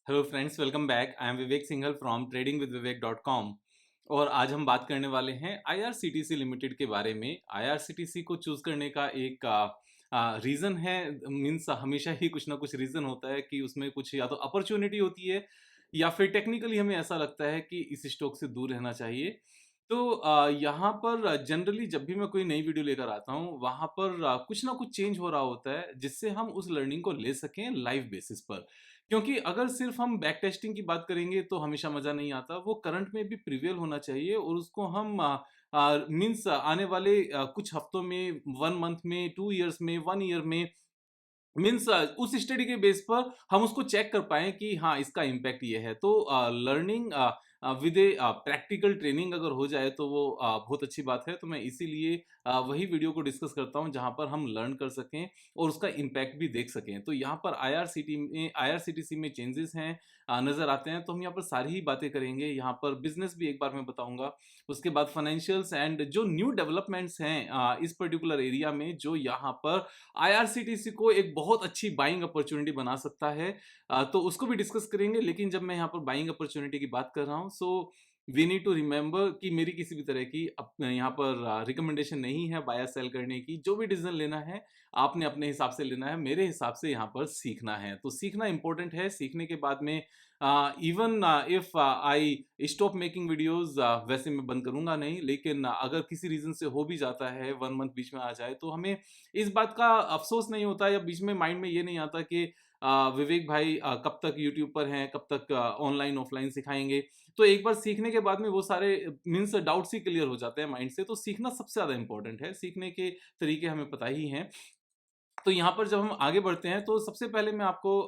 Hello friends, welcome back. I am Vivek Singhal from tradingwithvivek.com। और आज हम बात करने वाले हैं आईआरसीटीसी लिमिटेड के बारे में। आईआरसीटीसी को चूज करने का एक रीज़न है, मीन्स हमेशा ही कुछ ना कुछ रीज़न होता है कि उसमें कुछ या तो अपॉर्चुनिटी होती है या फिर टेक्निकली हमें ऐसा लगता है कि इस स्टॉक से दूर रहना चाहिए। तो यहाँ पर जनरली जब भी मैं कोई नई वीडियो लेकर आता हूँ, वहाँ पर कुछ ना कुछ चेंज हो रहा होता है जिससे हम उस लर्निंग को ले सकें लाइव बेसिस पर। क्योंकि अगर सिर्फ हम बैक टेस्टिंग की बात करेंगे तो हमेशा मज़ा नहीं आता, वो करंट में भी प्रिवेल होना चाहिए और उसको हम मीन्स आने वाले कुछ हफ्तों में, 1 मंथ में, 2 इयर्स में, 1 ईयर में, मीन्स उस स्टडी के बेस पर हम उसको चेक कर पाएँ कि हाँ, इसका इम्पैक्ट ये है। तो learning with a practical training अगर हो जाए तो वो बहुत अच्छी बात है। तो मैं इसीलिए वही वीडियो को डिस्कस करता हूँ जहाँ पर हम लर्न कर सकें और उसका इम्पैक्ट भी देख सकें। तो यहाँ पर आईआरसीटीसी में चेंजेस हैं, नज़र आते हैं, तो हम यहाँ पर सारी ही बातें करेंगे। यहाँ पर बिज़नेस भी एक बार मैं बताऊँगा, उसके बाद फाइनेंशियल्स एंड जो न्यू डेवलपमेंट्स हैं इस पर्टिकुलर एरिया में, जो यहाँ पर आईआरसीटीसी को एक बहुत अच्छी बाइंग अपॉर्चुनिटी बना सकता है। तो उसको भी डिस्कस करेंगे। लेकिन जब मैं यहाँ पर बाइंग अपॉर्चुनिटी की बात कर रहा हूँ, so we need to remember कि मेरी किसी भी तरह की यहाँ पर रिकमेंडेशन नहीं है बाय सेल करने की। जो भी डिसीजन लेना है आपने अपने हिसाब से लेना है, मेरे हिसाब से यहाँ पर सीखना है। तो सीखना इंपॉर्टेंट है। सीखने के बाद में even if I stop making videos, वैसे मैं बंद करूंगा नहीं, लेकिन अगर किसी रीजन से हो भी जाता है, 1 मंथ बीच में आ जाए, तो हमें इस बात का अफ़सोस नहीं होता या बीच में माइंड में ये नहीं आता कि विवेक भाई कब तक यूट्यूब पर हैं, कब तक ऑनलाइन ऑफलाइन सिखाएँगे। तो एक बार सीखने के बाद में वो सारे मीन्स डाउट्स ही क्लियर हो जाते हैं माइंड से। तो सीखना सबसे ज़्यादा इम्पोर्टेंट है। सीखने के तरीके हमें पता ही हैं। तो यहाँ पर जब हम आगे बढ़ते हैं तो सबसे पहले मैं आपको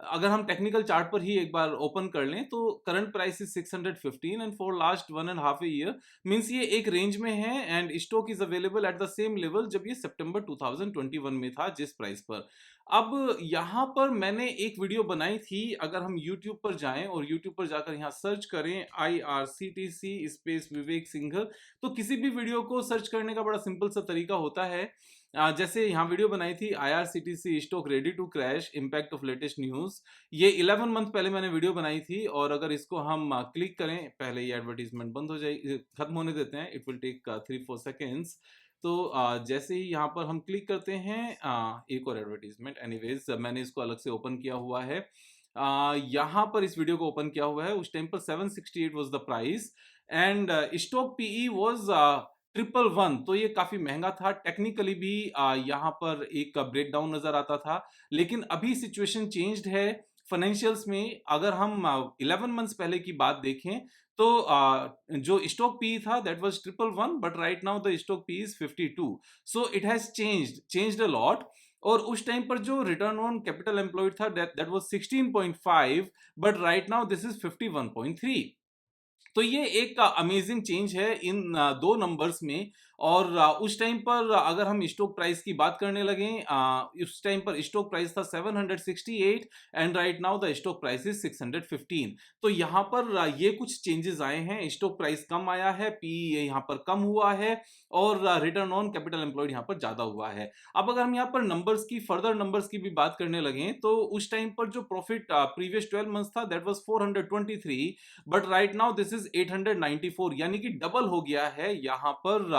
अगर हम टेक्निकल चार्ट पर ही एक बार ओपन कर लें तो current price is 615 and for last 1.5 year, means ये एक रेंज में है and stock is available at the same level जब ये सितंबर 2021 में था, जिस प्राइस पर। अब यहाँ पर मैंने एक वीडियो बनाई थी। अगर हम यूट्यूब पर जाएं और यूट्यूब पर जाकर यहाँ सर्च करें IRCTC स्पेस विवेक सिंघल, तो किसी भी वीडियो को सर्च करने का बड़ा सिंपल सा तरीका होता है। जैसे यहाँ वीडियो बनाई थी, IRCTC stock ready to crash, impact of latest news. ये 11 मंथ पहले मैंने वीडियो बनाई थी और अगर इसको हम क्लिक करें, पहले ये एडवर्टाइजमेंट बंद हो जाए, खत्म होने देते हैं, इट विल टेक 3-4 सेकेंड्स। तो जैसे ही यहाँ पर हम क्लिक करते हैं, एक और एडवर्टाइजमेंट, एनीवेज मैंने इसको अलग से ओपन किया हुआ है। यहाँ पर इस वीडियो को ओपन किया हुआ है, उस टाइम पर 768 was the price and stock PE was 111। तो ये काफी महंगा था। टेक्निकली भी यहाँ पर एक ब्रेकडाउन नजर आता था। लेकिन अभी सिचुएशन चेंज्ड है फाइनेंशियल्स में। अगर हम 11 मंथ्स पहले की बात देखें तो जो स्टॉक पी था that was 111, but right now the stock P is 52। So it has changed a lot. और उस टाइम पर जो रिटर्न ऑन कैपिटल एम्प्लॉयड था that was 16.5, but right now this is 51.3। तो ये एक अमेजिंग चेंज है इन 2 नंबर्स में। और उस टाइम पर अगर हम स्टॉक प्राइस की बात करने लगें, उस टाइम पर स्टॉक प्राइस था 768 and right now the stock price is 615। तो यहाँ पर ये कुछ चेंजेस आए हैं। स्टॉक प्राइस कम आया है, पीई यहाँ पर कम हुआ है और रिटर्न ऑन कैपिटल एम्प्लॉयड यहाँ पर ज़्यादा हुआ है। अब अगर हम यहाँ पर नंबर्स की, फर्दर नंबर्स की भी बात करने लगें, तो उस टाइम पर जो प्रॉफिट प्रीवियस 12 मंथ्स था that was 423, but right now this is 894, यानी कि डबल हो गया है यहाँ पर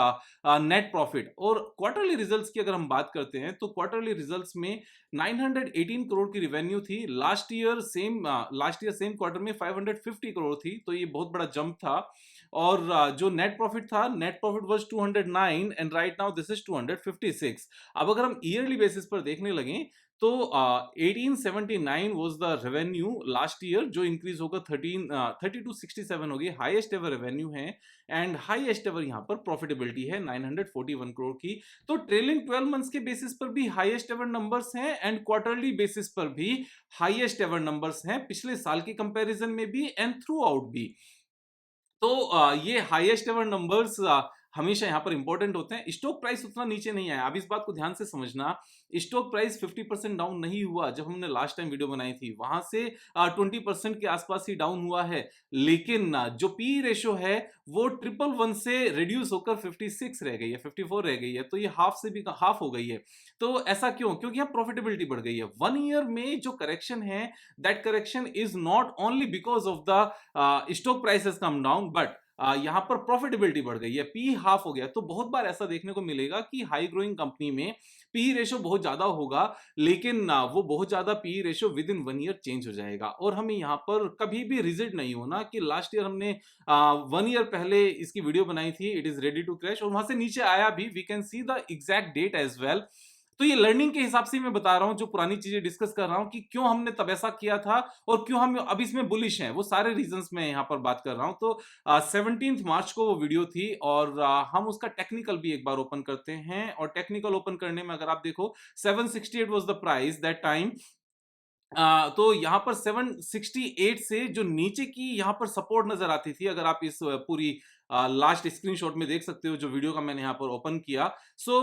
नेट प्रॉफिट। और क्वार्टरली रिजल्ट्स की अगर हम बात करते हैं तो क्वार्टरली रिजल्ट्स में 918 करोड़ की रेवेन्यू थी। लास्ट ईयर सेम क्वार्टर में 550 करोड़ थी। तो ये बहुत बड़ा जंप था। और जो नेट प्रॉफिट था, net profit was 209 and right now this is 256। अब अगर हम ईयरली बेसिस पर देखने लगे तो 1879 was the revenue last year, जो इंक्रीज होकर 3267 होगी, हाईएस्ट एवर रेवेन्यू है एंड हाईएस्ट एवर यहाँ पर प्रॉफिटेबिलिटी है 941 करोड़ की। तो ट्रेलिंग 12 मंथ्स के बेसिस पर भी हाईएस्ट एवर नंबर्स हैं एंड क्वार्टरली बेसिस पर भी हाईएस्ट एवर नंबर्स हैं, पिछले साल के कंपैरिजन में भी एंड थ्रू आउट भी। तो ये हाईएस्ट एवर नंबर्स हमेशा यहाँ पर इंपॉर्टेंट होते हैं। स्टॉक प्राइस उतना नीचे नहीं आया। अब इस बात को ध्यान से समझना, स्टॉक प्राइस 50% डाउन नहीं हुआ जब हमने लास्ट टाइम वीडियो बनाई थी, वहां से 20% के आसपास ही डाउन हुआ है। लेकिन जो पी रेशो है वो 111 से रिड्यूस होकर 56 रह गई है, 54 रह गई है, तो ये हाफ से भी हाफ हो गई है। तो ऐसा क्यों? क्योंकि यहाँ प्रॉफिटेबिलिटी बढ़ गई है। 1 ईयर में जो करेक्शन है, that correction is not only because of the stock prices come down, but यहां पर प्रॉफिटेबिलिटी बढ़ गई है, पी हाफ हो गया। तो बहुत बार ऐसा देखने को मिलेगा कि हाई ग्रोइंग कंपनी में पी रेशो बहुत ज्यादा होगा, लेकिन वो बहुत ज्यादा P ratio with in 1 year change हो जाएगा। और हमें यहाँ पर कभी भी रिजिड नहीं होना कि लास्ट ईयर हमने 1 ईयर पहले इसकी वीडियो बनाई थी, it is ready to crash, और वहां से नीचे आया भी, we can see the exact date as well. तो ये लर्निंग के हिसाब से मैं बता रहा हूं, जो पुरानी चीजें डिस्कस कर रहा हूं कि क्यों हमने तब ऐसा किया था और क्यों हम अब इसमें बुलिश हैं, वो सारे रीजंस मैं यहां पर बात कर रहा हूं। तो 17 मार्च को वो वीडियो थी, और हम उसका टेक्निकल भी एक बार ओपन करते हैं। और टेक्निकल ओपन करने में अगर आप देखो, 768 was the price that time. तो यहाँ पर 768 से जो नीचे की यहाँ पर सपोर्ट नजर आती थी, अगर आप इस पूरी लास्ट स्क्रीनशॉट में देख सकते हो जो वीडियो का मैंने यहाँ पर ओपन किया। सो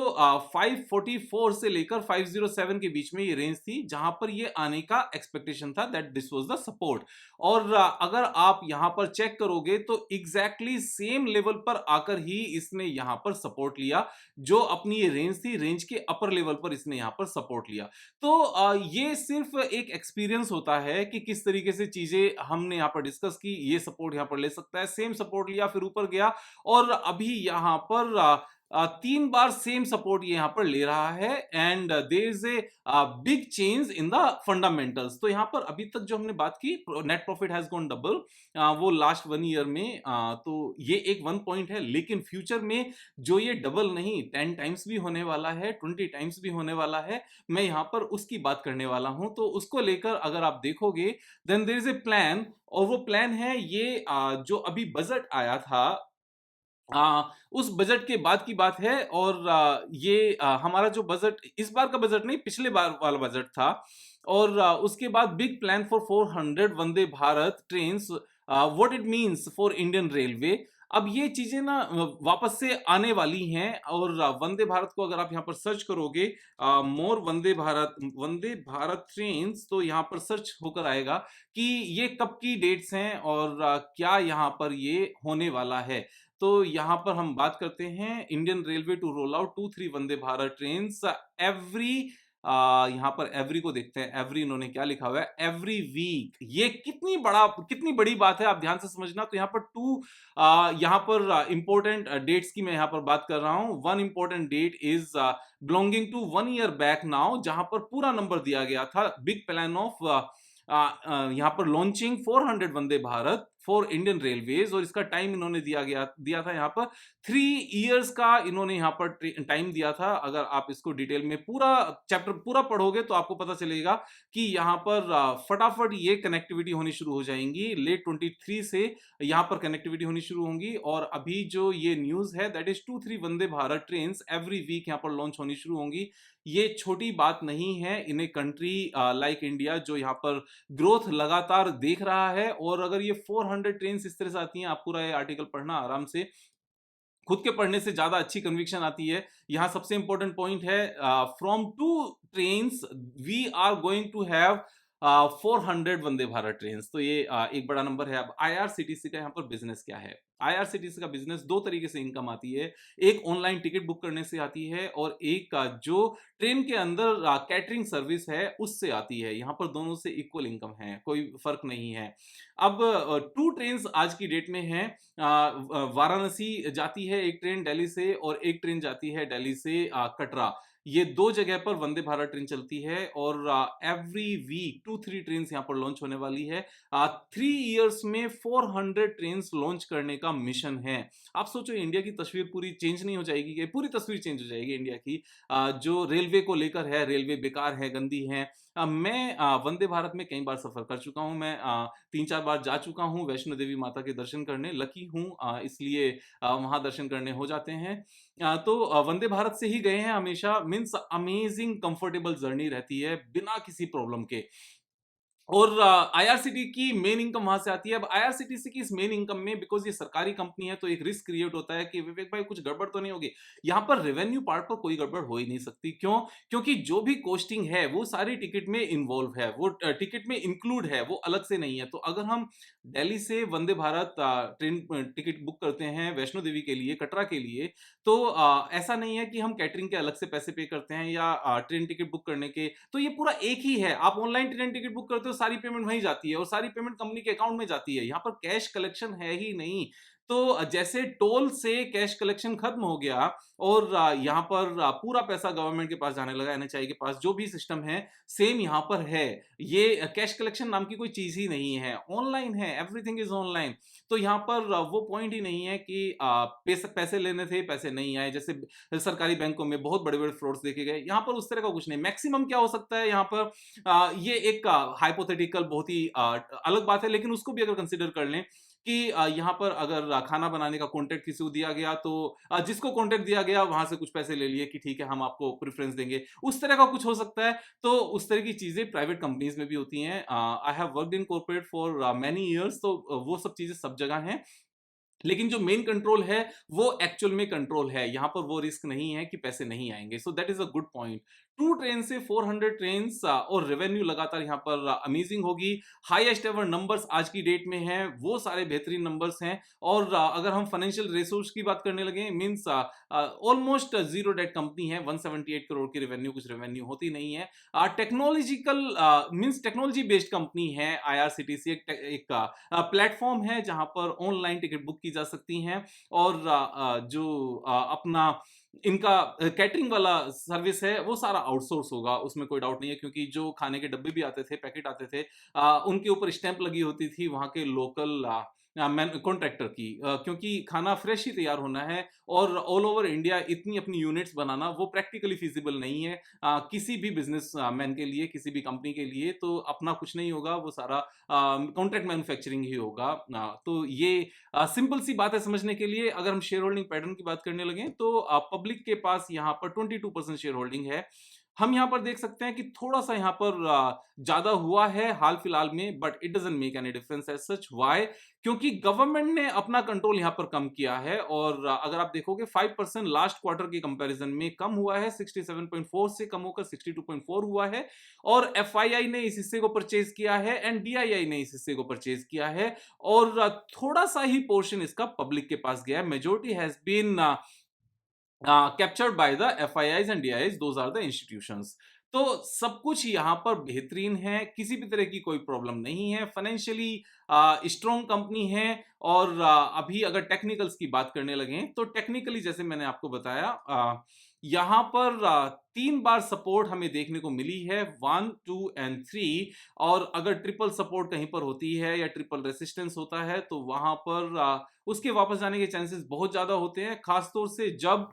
544 से लेकर 507 के बीच में ये रेंज थी, जहां पर ये आने का एक्सपेक्टेशन था, that this was the support. और अगर आप यहाँ पर चेक करोगे तो एग्जैक्टली सेम लेवल पर आकर ही इसने यहाँ पर सपोर्ट लिया, जो अपनी ये रेंज थी, रेंज के अपर लेवल पर इसने यहाँ पर सपोर्ट लिया। तो ये सिर्फ एक एक्सपीरियंस होता है कि किस तरीके से चीजें हमने यहाँ पर डिस्कस की। ये सपोर्ट यहाँ पर ले सकता है, सेम सपोर्ट लिया, फिर ऊपर गया, और अभी यहाँ पर 3 बार सेम सपोर्ट ये यहाँ पर ले रहा है, and there is a big change in the fundamentals. तो यहाँ पर अभी तक जो हमने बात की, net profit has gone double, वो लास्ट 1 ईयर में, तो ये एक वन पॉइंट है। लेकिन फ्यूचर में जो ये डबल नहीं, 10 टाइम्स भी होने वाला है, 20 टाइम्स भी होने वाला है, मैं यहाँ पर उसकी बात करने वाला हूं। तो उसको लेकर अगर आप देखोगे, then there is a plan, और वो प्लान है ये जो अभी बजट आया था, उस बजट के बाद की बात है। और ये हमारा जो बजट, इस बार का बजट नहीं, पिछले बार वाला बजट था। और उसके बाद big plan for 400 Vande Bharat train, what it means for Indian railway. अब ये चीजें ना वापस से आने वाली हैं, और वंदे भारत को अगर आप यहाँ पर सर्च करोगे, मोर वंदे भारत ट्रेन, तो यहाँ पर सर्च होकर आएगा कि ये कब की डेट्स हैं, और क्या यहाँ पर ये होने वाला है। तो यहाँ पर हम बात करते हैं, Indian railway to roll out 2-3 Vande Bharat train every, यहाँ पर एवरी को देखते हैं, एवरी इन्होंने क्या लिखा हुआ है, एवरी वीक। ये कितनी बड़ी बात है, आप ध्यान से समझना। तो यहाँ पर यहाँ पर इंपॉर्टेंट डेट्स की मैं यहाँ पर बात कर रहा हूँ। One important date is belonging to 1 year back now, जहां पर पूरा नंबर दिया गया था, बिग प्लान ऑफ यहाँ पर launching 400 Vande Bharat for Indian railways, और इसका टाइम इन्होंने दिया था यहाँ पर 3 इयर्स का, इन्होंने यहाँ पर टाइम दिया था। अगर आप इसको डिटेल में पूरा चैप्टर पूरा पढ़ोगे तो आपको पता चलेगा कि यहाँ पर फटाफट ये कनेक्टिविटी होनी शुरू हो जाएंगी, लेट 23 से यहाँ पर कनेक्टिविटी होनी शुरू होंगी। और अभी जो ये न्यूज है, that is 2-3 Vande Bharat train every week यहाँ पर लॉन्च होनी शुरू होंगी। ये छोटी बात नहीं है इन ए कंट्री लाइक इंडिया, जो यहाँ पर ग्रोथ लगातार देख रहा है। और अगर ये 400 ट्रेन इस तरह से आती हैं, आप पूरा ये आर्टिकल पढ़ना आराम से, खुद के पढ़ने से ज्यादा अच्छी कन्विक्शन आती है। यहाँ सबसे इंपॉर्टेंट पॉइंट है, from 2 trains we are going to have 400 Vande Bharat train. तो ये एक बड़ा नंबर है। अब आईआरसीटीसी का यहाँ पर बिजनेस क्या है? आईआरसीटीसी का बिजनेस दो तरीके से इनकम आती है, एक ऑनलाइन टिकट बुक करने से आती है, और एक जो ट्रेन के अंदर कैटरिंग सर्विस है उससे आती है। यहाँ पर दोनों से इक्वल इनकम है, कोई फर्क नहीं है। अब 2 ट्रेन आज की डेट में है, वाराणसी जाती है एक ट्रेन दिल्ली से, और एक ट्रेन जाती है दिल्ली से कटरा। ये दो जगह पर वंदे भारत ट्रेन चलती है, और एवरी वीक 2-3 ट्रेन यहाँ पर लॉन्च होने वाली है। 3 इयर्स में 400 ट्रेन लॉन्च करने का मिशन है। आप सोचो, इंडिया की तस्वीर पूरी चेंज नहीं हो जाएगी? कि पूरी तस्वीर चेंज हो जाएगी इंडिया की, जो रेलवे को लेकर है। रेलवे बेकार है, गंदी है। मैं वंदे भारत में कई बार सफर कर चुका हूं। मैं 3-4 बार जा चुका हूं वैष्णो देवी माता के दर्शन करने, लकी हूं, इसलिए वहां दर्शन करने हो जाते हैं। तो वंदे भारत से ही गए हैं हमेशा। मीन्स अमेजिंग कंफर्टेबल जर्नी रहती है बिना किसी प्रॉब्लम के। और आईआरसीटी की मेन इनकम वहां से आती है। अब आईआरसीटीसी की इस मेन इनकम में, बिकॉज ये सरकारी कंपनी है, तो एक रिस्क क्रिएट होता है कि विवेक भाई कुछ गड़बड़ तो नहीं होगी। यहाँ पर रेवेन्यू पार्ट पर कोई गड़बड़ हो ही नहीं सकती। क्यों? क्योंकि जो भी कॉस्टिंग है वो सारी टिकट में इन्वॉल्व है, वो टिकट में इंक्लूड है, वो अलग से नहीं है। तो अगर हम दिल्ली से वंदे भारत ट्रेन टिकट बुक करते हैं वैष्णो देवी के लिए, कटरा के लिए, तो ऐसा नहीं है कि हम कैटरिंग के अलग से पैसे पे करते हैं या ट्रेन टिकट बुक करने के। तो ये पूरा एक ही है। आप ऑनलाइन ट्रेन टिकट बुक करते हो, सारी पेमेंट वहीं जाती है और सारी पेमेंट कंपनी के अकाउंट में जाती है। यहाँ पर कैश कलेक्शन है ही नहीं। तो जैसे टोल से कैश कलेक्शन खत्म हो गया और यहाँ पर पूरा पैसा गवर्नमेंट के पास जाने लगा, एनएचआई के पास, जो भी सिस्टम है सेम यहाँ पर है। ये कैश कलेक्शन नाम की कोई चीज ही नहीं है, ऑनलाइन है, एवरीथिंग इज ऑनलाइन। तो यहाँ पर वो पॉइंट ही नहीं है कि पैसे पैसे लेने थे, पैसे नहीं आए। जैसे सरकारी बैंकों में बहुत बड़े बड़े फ्रॉड्स देखे गए, यहाँ पर उस तरह का कुछ नहीं। मैक्सिमम क्या हो सकता है यहाँ पर, ये एक हाइपोथेटिकल बहुत ही अलग बात है, लेकिन उसको भी अगर कंसिडर कर लें कि यहाँ पर अगर खाना बनाने का कॉन्ट्रैक्ट किसी को दिया गया, तो जिसको कॉन्ट्रैक्ट दिया गया वहां से कुछ पैसे ले लिए कि ठीक है हम आपको प्रेफरेंस देंगे, उस तरह का कुछ हो सकता है। तो उस तरह की चीजें प्राइवेट कंपनीज में भी होती हैं। I have worked in corporate for many years, तो वो सब चीजें सब जगह हैं। लेकिन जो मेन कंट्रोल है वो एक्चुअल में कंट्रोल है, यहां पर वो रिस्क नहीं है कि पैसे नहीं आएंगे। So that is a good point. 2 train से 400 ट्रेन और रेवेन्यू लगातार यहां पर अमेजिंग होगी। हाईएस्ट एवर नंबर्स आज की डेट में हैं, वो सारे बेहतरीन नंबर्स हैं। और अगर हम फाइनेंशियल रिसोर्स की बात करने लगे, means almost zero debt company है। 178 करोड़ की रेवेन्यू, कुछ रेवेन्यू होती नहीं है। Technological means technology based company है आईआरसीटीसी। एक प्लेटफॉर्म है जहां पर ऑनलाइन टिकट बुक की जा सकती हैं। और जो अपना इनका कैटरिंग वाला सर्विस है वो सारा आउटसोर्स होगा, उसमें कोई डाउट नहीं है। क्योंकि जो खाने के डब्बे भी आते थे, पैकेट आते थे, उनके ऊपर स्टैंप लगी होती थी वहां के लोकल कॉन्ट्रैक्टर की, क्योंकि खाना फ्रेश ही तैयार होना है। और ऑल ओवर इंडिया इतनी अपनी यूनिट्स बनाना वो प्रैक्टिकली फिजिबल नहीं है किसी भी बिजनेस मैन के लिए, किसी भी कंपनी के लिए। तो अपना कुछ नहीं होगा, वो सारा कॉन्ट्रैक्ट मैन्युफैक्चरिंग ही होगा। तो ये सिंपल सी बात है समझने के लिए। अगर हम शेयर होल्डिंग पैटर्न की बात करने लगे, तो पब्लिक के पास यहाँ पर 22% शेयर होल्डिंग है। हम यहाँ पर देख सकते हैं कि थोड़ा सा यहाँ पर ज्यादा हुआ है हाल फिलहाल में, but it doesn't make any difference as such. Why? क्योंकि गवर्नमेंट ने अपना कंट्रोल यहाँ पर कम किया है। और अगर आप देखोगे 5% लास्ट क्वार्टर के कंपैरिजन में कम हुआ है, 67.4 से कम होकर 62.4 हुआ है। और एफआईआई ने इस हिस्से को परचेज किया है एंड डीआईआई ने इस हिस्से को परचेज किया है। और थोड़ा सा ही पोर्शन इसका पब्लिक के पास गया है। Majority has been captured by the FIIs and DIIs, those are the institutions। तो सब कुछ यहाँ पर बेहतरीन है, किसी भी तरह की कोई प्रॉब्लम नहीं है, फाइनेंशियली स्ट्रॉन्ग कंपनी है। और अभी अगर टेक्निकल्स की बात करने लगे, तो टेक्निकली जैसे मैंने आपको बताया, यहाँ पर 3 बार सपोर्ट हमें देखने को मिली है, 1, 2 एंड 3। और अगर ट्रिपल सपोर्ट कहीं पर होती है या ट्रिपल रेसिस्टेंस होता है, तो वहां पर उसके वापस जाने के चांसेस बहुत ज्यादा होते हैं, खासतौर से जब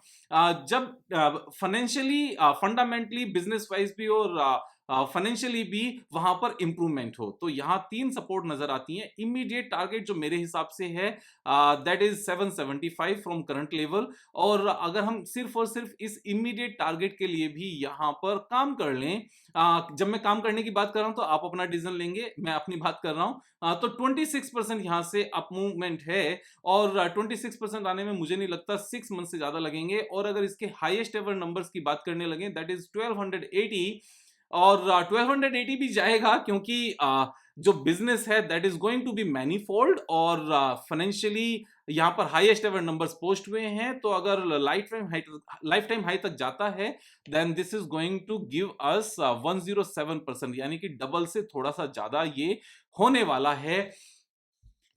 फाइनेंशियली, फंडामेंटली, बिजनेस वाइज भी और फाइनेंशियली भी वहां पर इंप्रूवमेंट हो। तो यहाँ 3 सपोर्ट नजर आती हैं। इमीडिएट टारगेट जो मेरे हिसाब से है, that is 775 from current level. और अगर हम सिर्फ और सिर्फ इस इमीडिएट टारगेट के लिए भी यहाँ पर काम कर लें, जब मैं काम करने की बात कर रहा हूं तो आप अपना डिसीजन लेंगे, मैं अपनी बात कर रहा हूं, तो 26% यहां से अप मूवमेंट है। और 26% आने में मुझे नहीं लगता 6 मंथ से ज्यादा लगेंगे। और अगर इसके हाईएस्ट एवर नंबर्स की बात करने लगे, दैट इज 1280। और 1280 भी जाएगा, क्योंकि जो बिजनेस है that is going to be manifold. और फाइनेंशियली यहाँ पर हाईएस्ट एवर नंबर्स पोस्ट हुए हैं। तो अगर लाइफ टाइम हाई तक जाता है, then this is going to give us 107%, यानी कि डबल से थोड़ा सा ज्यादा ये होने वाला है।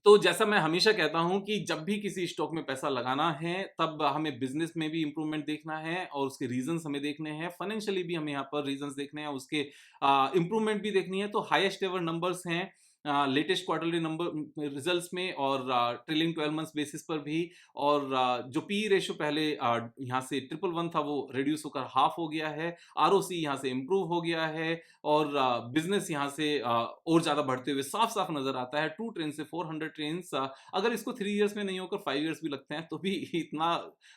तो जैसा मैं हमेशा कहता हूं कि जब भी किसी स्टॉक में पैसा लगाना है, तब हमें बिजनेस में भी इंप्रूवमेंट देखना है और उसके रीजंस हमें देखने हैं, फाइनेंशियली भी हमें यहाँ पर रीजंस देखने हैं, उसके इंप्रूवमेंट भी देखनी है। तो हाईएस्ट एवर नंबर्स हैं लेटेस्ट क्वार्टरली नंबर रिजल्ट्स में और ट्रेलिंग 12 मंथ्स बेसिस पर भी। और जो पी रेशियो पहले यहाँ से 111 था वो रिड्यूस होकर हाफ हो गया है। आरओसी यहाँ से इंप्रूव हो गया है और बिजनेस यहाँ से और ज्यादा बढ़ते हुए साफ साफ नजर आता है। 2 ट्रेन से 400 ट्रेन, अगर इसको 3 इयर्स में नहीं होकर 5 इयर्स भी लगते हैं तो भी इतना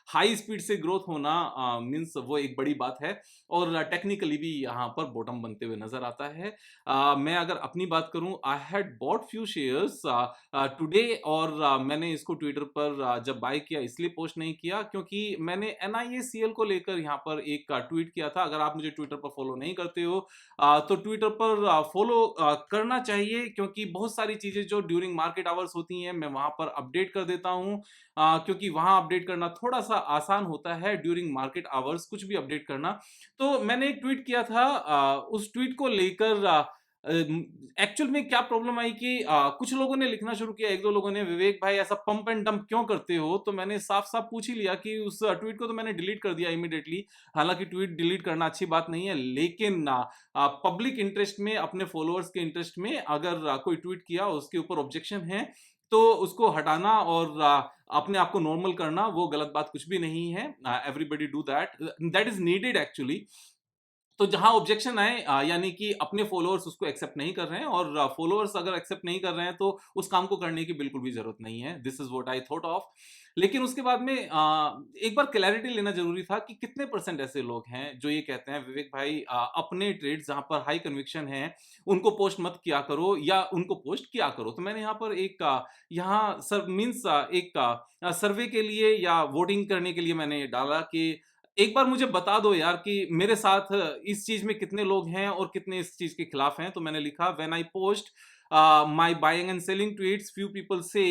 हाई स्पीड से ग्रोथ होना मीन्स वो एक बड़ी बात है। और टेक्निकली भी यहाँ पर बॉटम बनते हुए नजर आता है। मैं अगर अपनी बात करूं, I had bought few shares today और मैंने इसको ट्विटर पर जब बाय किया इसलिए पोस्ट नहीं किया क्योंकि मैंने NIACL को लेकर यहाँ पर एक ट्वीट किया था। अगर आप मुझे ट्विटर पर फॉलो नहीं करते हो तो ट्विटर पर फॉलो करना चाहिए क्योंकि बहुत सारी चीजें जो ड्यूरिंग मार्केट आवर्स होती हैं मैं वहां पर अपडेट कर देता हूं। क्योंकि वहां अपडेट करना थोड़ा सा आसान होता है ड्यूरिंग मार्केट आवर्स कुछ भी अपडेट करना। तो मैंने एक ट्वीट किया था, उस ट्वीट को लेकर एक्चुअल में क्या प्रॉब्लम आई कि कुछ लोगों ने लिखना शुरू किया, एक दो लोगों ने, विवेक भाई ऐसा पंप एंड डंप क्यों करते हो? तो मैंने साफ साफ पूछ ही लिया कि उस ट्वीट को तो मैंने डिलीट कर दिया इमीडिएटली। हालांकि ट्वीट डिलीट करना अच्छी बात नहीं है, लेकिन पब्लिक इंटरेस्ट में, अपने फॉलोअर्स के इंटरेस्ट में अगर कोई ट्वीट किया उसके ऊपर ऑब्जेक्शन है तो उसको हटाना और अपने आप को नॉर्मल करना वो गलत बात कुछ भी नहीं है। Everybody do that, that is needed actually. तो जहां ऑब्जेक्शन आए यानी कि अपने फॉलोअर्स उसको एक्सेप्ट नहीं कर रहे हैं और फॉलोअर्स अगर एक्सेप्ट नहीं कर रहे हैं तो उस काम को करने की बिल्कुल भी जरूरत नहीं है। This is what I thought of. लेकिन उसके बाद में एक बार क्लैरिटी लेना जरूरी था कि कितने परसेंट ऐसे लोग हैं जो ये कहते हैं विवेक भाई अपने ट्रेड्स जहां पर हाई कन्विक्शन है उनको पोस्ट मत किया करो या उनको पोस्ट किया करो। तो मैंने यहाँ पर एक यहाँ सर मीन्स एक सर्वे के लिए या वोटिंग करने के लिए मैंने डाला कि एक बार मुझे बता दो यार कि मेरे साथ इस चीज में कितने लोग हैं और कितने इस चीज के खिलाफ हैं। तो मैंने लिखा when I post my buying and selling tweets few people say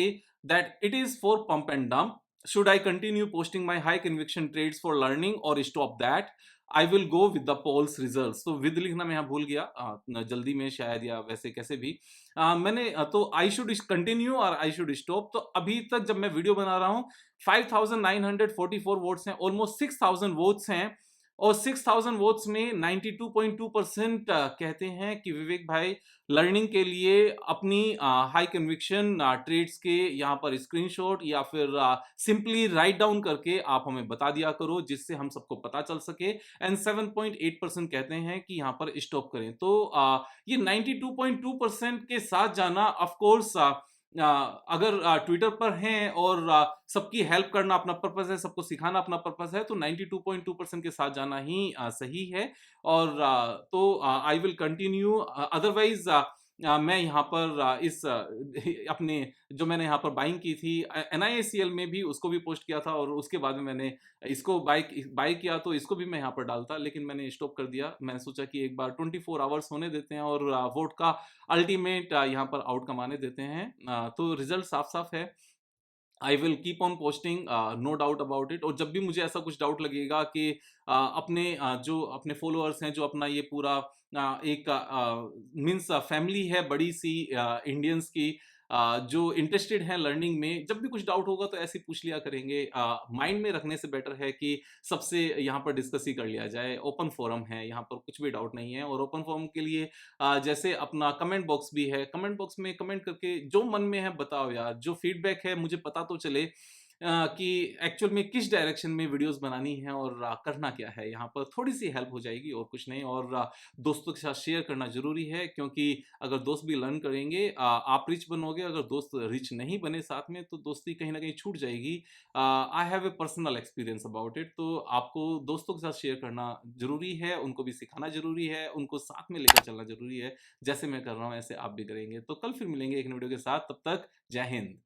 that it is for pump and dump, should I continue posting my high conviction trades for learning और stop that, I will go with the polls results. तो विद लिखना मैं यहाँ भूल गया जल्दी में शायद या वैसे कैसे भी। मैंने तो आई शुड कंटिन्यू और आई शुड स्टॉप। तो अभी तक जब मैं वीडियो बना रहा हूँ 5,944 वोट्स हैं, ऑलमोस्ट 6,000 वोट्स हैं और 6,000 वोट्स में 92.2% कहते हैं कि विवेक भाई लर्निंग के लिए अपनी हाई कन्विक्शन ट्रेड्स के यहाँ पर स्क्रीनशॉट या फिर सिंपली राइट डाउन करके आप हमें बता दिया करो जिससे हम सबको पता चल सके। एंड 7.8% कहते हैं कि यहाँ पर स्टॉप करें। तो ये 92.2% के साथ जाना ऑफ कोर्स अगर ट्विटर पर हैं और सबकी हेल्प करना अपना पर्पस है, सबको सिखाना अपना पर्पस है, तो 92.2% के साथ जाना ही सही है। और तो आई विल कंटिन्यू, अदरवाइज मैं यहाँ पर इस अपने जो मैंने यहाँ पर बाइंग की थी NIACL में भी उसको भी पोस्ट किया था और उसके बाद में मैंने इसको बाय किया तो इसको भी मैं यहाँ पर डालता, लेकिन मैंने स्टॉप कर दिया। मैंने सोचा कि एक बार 24 आवर्स होने देते हैं और वोट का अल्टीमेट यहाँ पर आउटकम आने देते हैं। तो रिजल्ट साफ साफ है। I will keep on posting, no doubt about it. और जब भी मुझे ऐसा कुछ डाउट लगेगा कि अपने जो अपने फॉलोअर्स हैं जो अपना ये पूरा एक मीन्स फैमिली है बड़ी सी इंडियंस की जो इंटरेस्टेड हैं लर्निंग में, जब भी कुछ डाउट होगा तो ऐसे पूछ लिया करेंगे। माइंड में रखने से बेटर है कि सबसे यहाँ पर डिस्कस ही कर लिया जाए। ओपन फोरम है, यहाँ पर कुछ भी डाउट नहीं है। और ओपन फोरम के लिए जैसे अपना कमेंट बॉक्स भी है, कमेंट बॉक्स में कमेंट करके जो मन में है बताओ यार, जो फीडबैक है मुझे पता तो चले कि एक्चुअल में किस डायरेक्शन में वीडियोस बनानी है और करना क्या है। यहाँ पर थोड़ी सी हेल्प हो जाएगी और कुछ नहीं। और दोस्तों के साथ शेयर करना जरूरी है क्योंकि अगर दोस्त भी लर्न करेंगे आप रिच बनोगे, अगर दोस्त रिच नहीं बने साथ में तो दोस्ती कहीं ना कहीं छूट जाएगी। I have a personal experience about it. तो आपको दोस्तों के साथ शेयर करना जरूरी है, उनको भी सिखाना जरूरी है, उनको साथ में लेकर चलना जरूरी है। जैसे मैं कर रहा हूँ ऐसे आप भी करेंगे। तो कल फिर मिलेंगे एक नई वीडियो के साथ, तब तक जय हिंद।